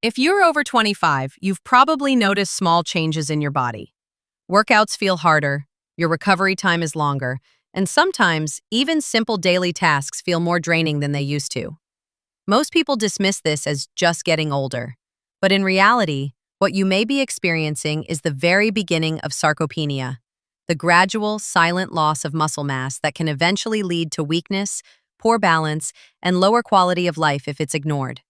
If you're over 25, you've probably noticed small changes in your body. Workouts feel harder, your recovery time is longer, and sometimes even simple daily tasks feel more draining than they used to. Most people dismiss this as just getting older. But in reality, what you may be experiencing is the very beginning of sarcopenia, the gradual, silent loss of muscle mass that can eventually lead to weakness, poor balance, and lower quality of life if it's ignored.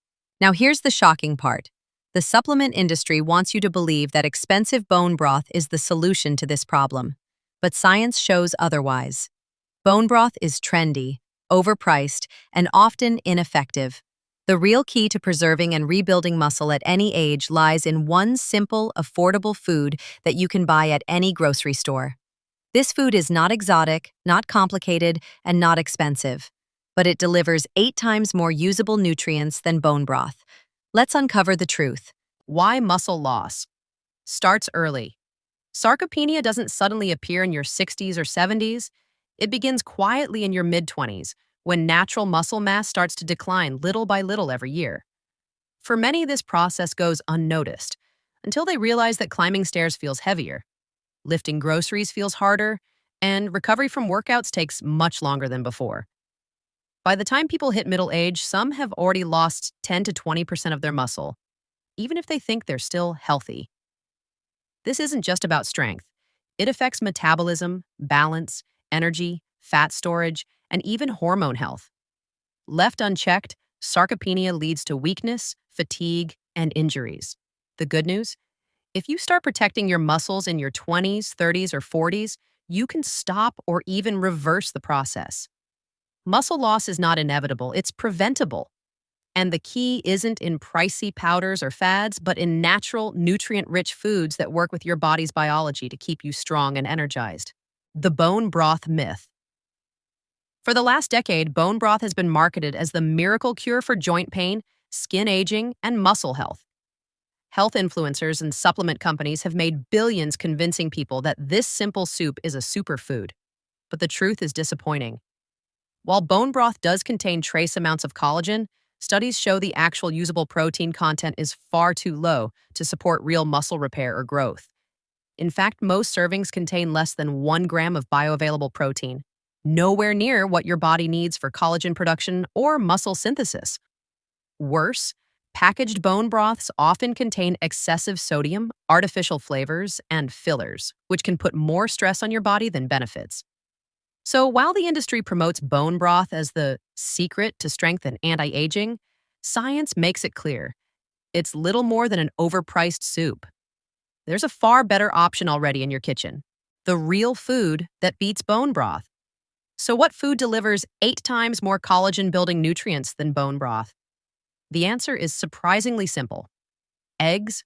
Now here's the shocking part. The supplement industry wants you to believe that expensive bone broth is the solution to this problem. But science shows otherwise. Bone broth is trendy, overpriced, and often ineffective. The real key to preserving and rebuilding muscle at any age lies in one simple, affordable food that you can buy at any grocery store. This food is not exotic, not complicated, and not expensive, but it delivers 8 times more usable nutrients than bone broth. Let's uncover the truth. Why muscle loss starts early. Sarcopenia doesn't suddenly appear in your 60s or 70s. It begins quietly in your mid-20s, when natural muscle mass starts to decline little by little every year. For many, this process goes unnoticed, until they realize that climbing stairs feels heavier, lifting groceries feels harder, and recovery from workouts takes much longer than before. By the time people hit middle age, some have already lost 10 to 20% of their muscle, even if they think they're still healthy. This isn't just about strength. It affects metabolism, balance, energy, fat storage, and even hormone health. Left unchecked, sarcopenia leads to weakness, fatigue, and injuries. The good news? If you start protecting your muscles in your 20s, 30s, or 40s, you can stop or even reverse the process. Muscle loss is not inevitable, it's preventable. And the key isn't in pricey powders or fads, but in natural, nutrient-rich foods that work with your body's biology to keep you strong and energized. The bone broth myth. For the last decade, bone broth has been marketed as the miracle cure for joint pain, skin aging, and muscle health. Health influencers and supplement companies have made billions convincing people that this simple soup is a superfood. But the truth is disappointing. While bone broth does contain trace amounts of collagen, studies show the actual usable protein content is far too low to support real muscle repair or growth. In fact, most servings contain less than 1 gram of bioavailable protein, nowhere near what your body needs for collagen production or muscle synthesis. Worse, packaged bone broths often contain excessive sodium, artificial flavors, and fillers, which can put more stress on your body than benefits. So while the industry promotes bone broth as the secret to strength and anti-aging, science makes it clear. It's little more than an overpriced soup. There's a far better option already in your kitchen. The real food that beats bone broth. So what food delivers 8 times more collagen-building nutrients than bone broth? The answer is surprisingly simple. Eggs.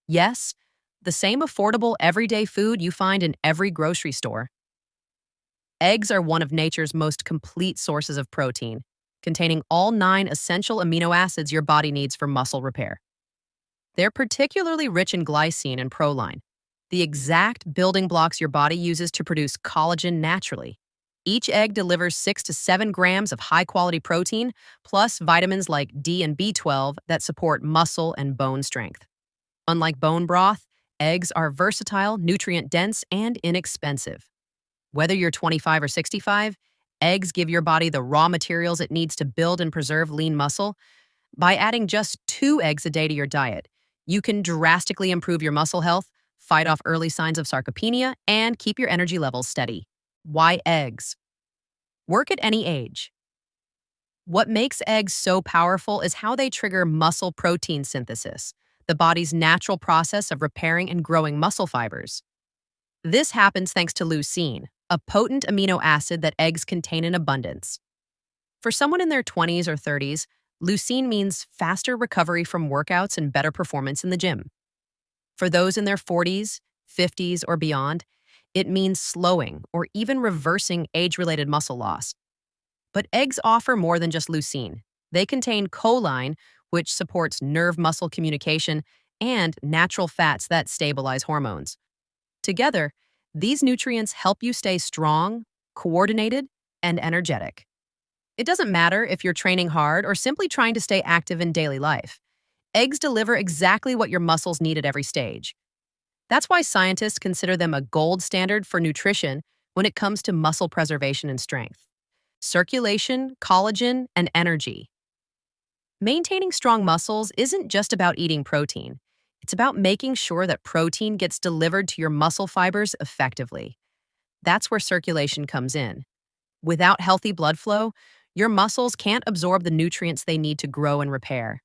Yes, the same affordable everyday food you find in every grocery store. Eggs are one of nature's most complete sources of protein, containing all 9 essential amino acids your body needs for muscle repair. They're particularly rich in glycine and proline, the exact building blocks your body uses to produce collagen naturally. Each egg delivers 6 to 7 grams of high-quality protein, plus vitamins like D and B12 that support muscle and bone strength. Unlike bone broth, eggs are versatile, nutrient-dense, and inexpensive. Whether you're 25 or 65, eggs give your body the raw materials it needs to build and preserve lean muscle. By adding just 2 eggs a day to your diet, you can drastically improve your muscle health, fight off early signs of sarcopenia, and keep your energy levels steady. Why eggs? Work at any age. What makes eggs so powerful is how they trigger muscle protein synthesis, the body's natural process of repairing and growing muscle fibers. This happens thanks to leucine, a potent amino acid that eggs contain in abundance. For someone in their 20s or 30s, leucine means faster recovery from workouts and better performance in the gym. For those in their 40s, 50s, or beyond, it means slowing or even reversing age-related muscle loss. But eggs offer more than just leucine. They contain choline, which supports nerve-muscle communication, and natural fats that stabilize hormones. Together, these nutrients help you stay strong, coordinated, and energetic. It doesn't matter if you're training hard or simply trying to stay active in daily life. Eggs deliver exactly what your muscles need at every stage. That's why scientists consider them a gold standard for nutrition when it comes to muscle preservation and strength. Circulation, collagen, and energy. Maintaining strong muscles isn't just about eating protein. It's about making sure that protein gets delivered to your muscle fibers effectively. That's where circulation comes in. Without healthy blood flow, your muscles can't absorb the nutrients they need to grow and repair.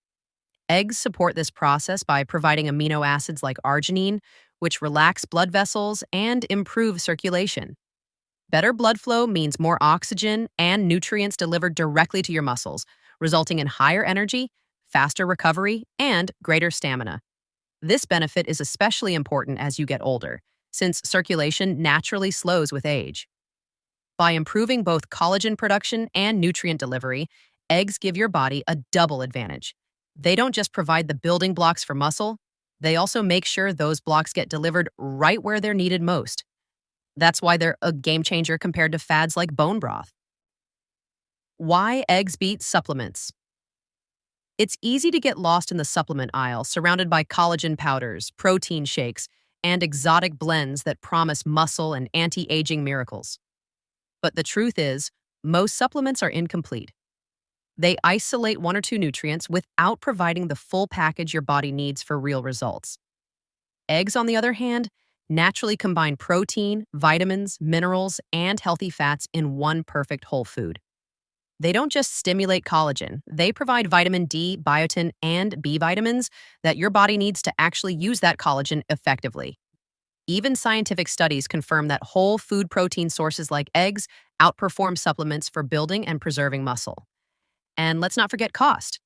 Eggs support this process by providing amino acids like arginine, which relax blood vessels and improve circulation. Better blood flow means more oxygen and nutrients delivered directly to your muscles, resulting in higher energy, faster recovery, and greater stamina. This benefit is especially important as you get older, since circulation naturally slows with age. By improving both collagen production and nutrient delivery, eggs give your body a double advantage. They don't just provide the building blocks for muscle, they also make sure those blocks get delivered right where they're needed most. That's why they're a game changer compared to fads like bone broth. Why eggs beat supplements? It's easy to get lost in the supplement aisle, surrounded by collagen powders, protein shakes, and exotic blends that promise muscle and anti-aging miracles. But the truth is, most supplements are incomplete. They isolate one or two nutrients without providing the full package your body needs for real results. Eggs, on the other hand, naturally combine protein, vitamins, minerals, and healthy fats in one perfect whole food. They don't just stimulate collagen, they provide vitamin D, biotin, and B vitamins that your body needs to actually use that collagen effectively. Even scientific studies confirm that whole food protein sources like eggs outperform supplements for building and preserving muscle. And let's not forget cost.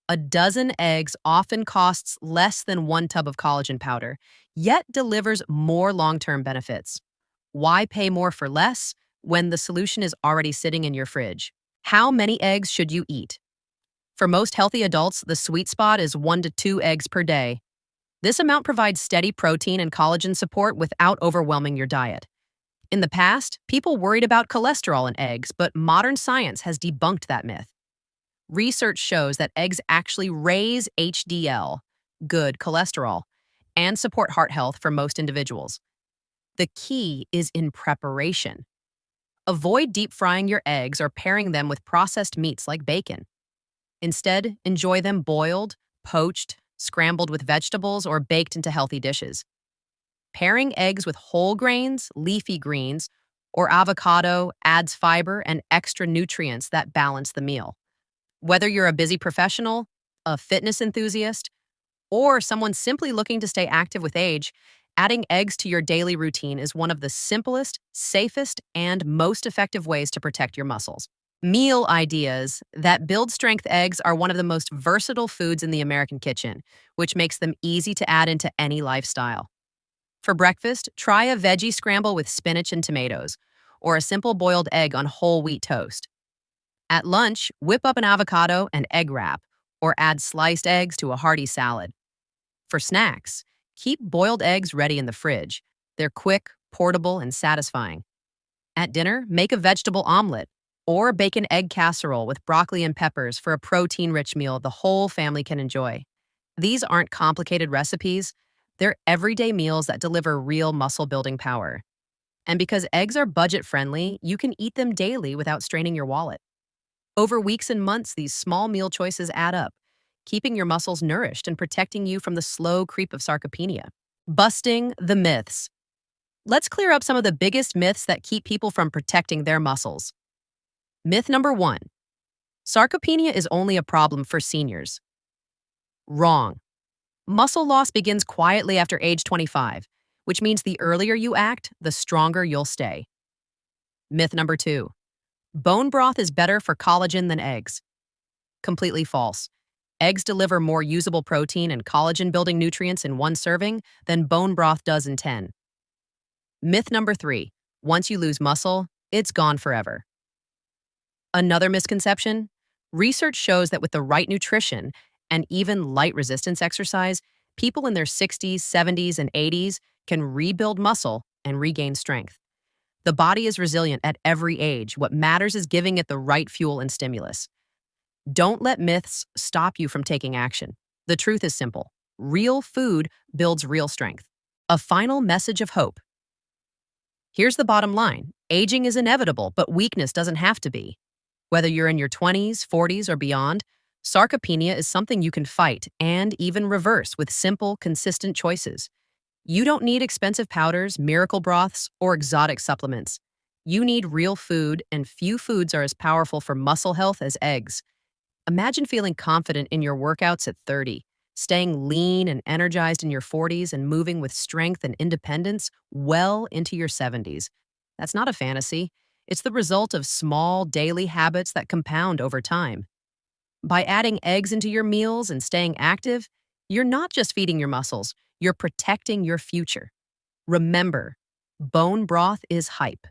A dozen eggs often costs less than 1 tub of collagen powder, yet delivers more long-term benefits. Why pay more for less when the solution is already sitting in your fridge? How many eggs should you eat? For most healthy adults, the sweet spot is 1 to 2 eggs per day. This amount provides steady protein and collagen support without overwhelming your diet. In the past, people worried about cholesterol in eggs, but modern science has debunked that myth. Research shows that eggs actually raise HDL, good cholesterol, and support heart health for most individuals. The key is in preparation. Avoid deep frying your eggs or pairing them with processed meats like bacon. Instead, enjoy them boiled, poached, scrambled with vegetables, or baked into healthy dishes. Pairing eggs with whole grains, leafy greens, or avocado adds fiber and extra nutrients that balance the meal. Whether you're a busy professional, a fitness enthusiast, or someone simply looking to stay active with age, adding eggs to your daily routine is one of the simplest, safest, and most effective ways to protect your muscles. Meal ideas that build strength eggs are one of the most versatile foods in the American kitchen, which makes them easy to add into any lifestyle. For breakfast, try a veggie scramble with spinach and tomatoes, or a simple boiled egg on whole wheat toast. At lunch, whip up an avocado and egg wrap, or add sliced eggs to a hearty salad. For snacks, keep boiled eggs ready in the fridge. They're quick, portable, and satisfying. At dinner, make a vegetable omelet, or bake an egg casserole with broccoli and peppers for a protein-rich meal the whole family can enjoy. These aren't complicated recipes. They're everyday meals that deliver real muscle-building power. And because eggs are budget-friendly, you can eat them daily without straining your wallet. Over weeks and months, these small meal choices add up, keeping your muscles nourished and protecting you from the slow creep of sarcopenia. Busting the myths. Let's clear up some of the biggest myths that keep people from protecting their muscles. Myth number 1. Sarcopenia is only a problem for seniors. Wrong. Muscle loss begins quietly after age 25, which means the earlier you act, the stronger you'll stay. Myth number 2. Bone broth is better for collagen than eggs. Completely false. Eggs deliver more usable protein and collagen-building nutrients in 1 serving than bone broth does in 10. Myth number 3. Once you lose muscle, it's gone forever. Another misconception? Research shows that with the right nutrition and even light resistance exercise, people in their 60s, 70s, and 80s can rebuild muscle and regain strength. The body is resilient at every age. What matters is giving it the right fuel and stimulus. Don't let myths stop you from taking action. The truth is simple. Real food builds real strength. A final message of hope. Here's the bottom line. Aging is inevitable, but weakness doesn't have to be. Whether you're in your 20s, 40s, or beyond, sarcopenia is something you can fight and even reverse with simple, consistent choices. You don't need expensive powders, miracle broths, or exotic supplements. You need real food, and few foods are as powerful for muscle health as eggs. Imagine feeling confident in your workouts at 30, staying lean and energized in your 40s, and moving with strength and independence well into your 70s. That's not a fantasy. It's the result of small daily habits that compound over time. By adding eggs into your meals and staying active, you're not just feeding your muscles, you're protecting your future. Remember, bone broth is hype.